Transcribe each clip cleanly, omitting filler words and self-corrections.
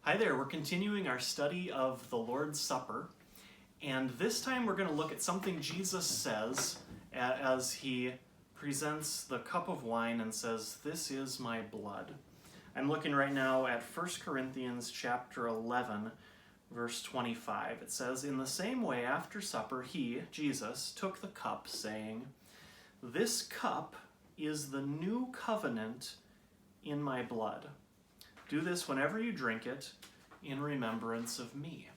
Hi there, we're continuing our study of the Lord's Supper, and this time we're going to look at something Jesus says as he presents the cup of wine and says, "This is my blood." I'm looking right now at 1 Corinthians chapter 11, verse 25. It says, "In the same way after supper he, Jesus, took the cup, saying, 'This cup is the new covenant in my blood. Do this whenever you drink it in remembrance of me.'"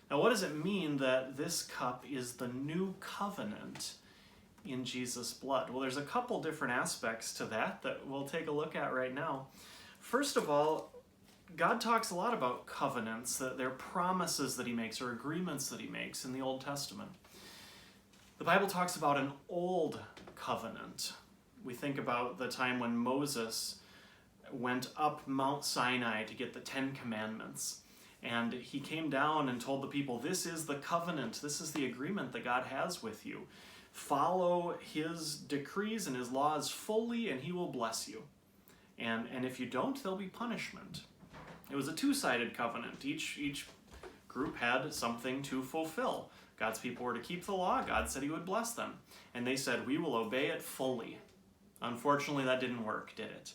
Now, what does it mean that this cup is the new covenant in Jesus' blood? Well, there's a couple different aspects to that we'll take a look at right now. First of all, God talks a lot about covenants, that they're promises that he makes or agreements that he makes in the Old Testament. The Bible talks about an old covenant. We think about the time when Moses went up Mount Sinai to get the 10 Commandments. And he came down and told the people, "This is the covenant, this is the agreement that God has with you. Follow his decrees and his laws fully and he will bless you. And if you don't, there'll be punishment." It was a two-sided covenant. Each group had something to fulfill. God's people were to keep the law. God said he would bless them. And they said, "We will obey it fully." Unfortunately, that didn't work, did it?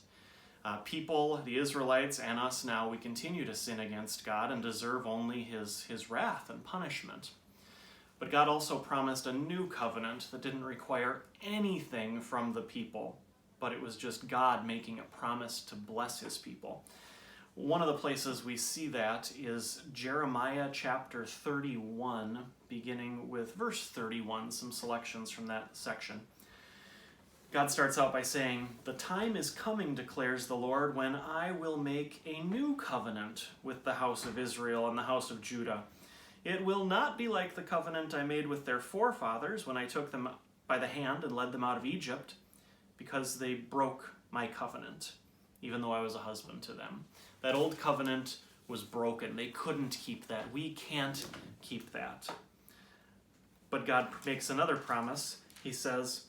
People, the Israelites, and us now, we continue to sin against God and deserve only his wrath and punishment. But God also promised a new covenant that didn't require anything from the people, but it was just God making a promise to bless his people. One of the places we see that is Jeremiah chapter 31, beginning with verse 31, some selections from that section. God starts out by saying, "The time is coming, declares the Lord, when I will make a new covenant with the house of Israel and the house of Judah. It will not be like the covenant I made with their forefathers when I took them by the hand and led them out of Egypt, because they broke my covenant, even though I was a husband to them." That old covenant was broken. They couldn't keep that. We can't keep that. But God makes another promise. He says,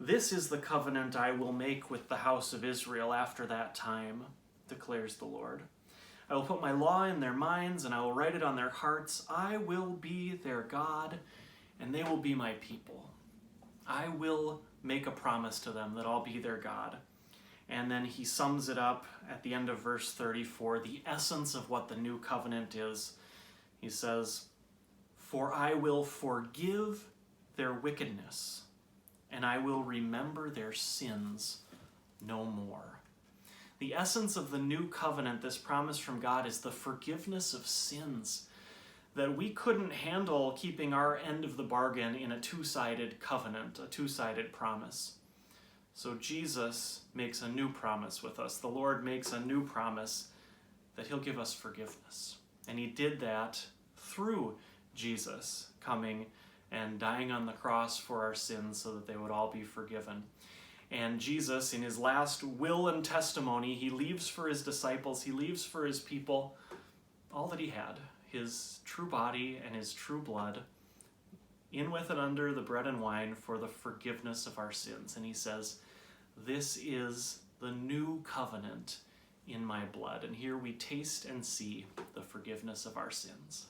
"This is the covenant I will make with the house of Israel after that time, declares the Lord. I will put my law in their minds and I will write it on their hearts. I will be their God and they will be my people. I will make a promise to them that I'll be their God." And then he sums it up at the end of verse 34, the essence of what the new covenant is. He says, "For I will forgive their wickedness, and I will remember their sins no more." The essence of the new covenant, this promise from God, is the forgiveness of sins, that we couldn't handle keeping our end of the bargain in a two-sided covenant, a two-sided promise. So Jesus makes a new promise with us. The Lord makes a new promise that he'll give us forgiveness. And he did that through Jesus coming and dying on the cross for our sins so that they would all be forgiven. And Jesus, in his last will and testimony, he leaves for his disciples, he leaves for his people all that he had, his true body and his true blood, in with and under the bread and wine for the forgiveness of our sins. And he says, "This is the new covenant in my blood." And here we taste and see the forgiveness of our sins.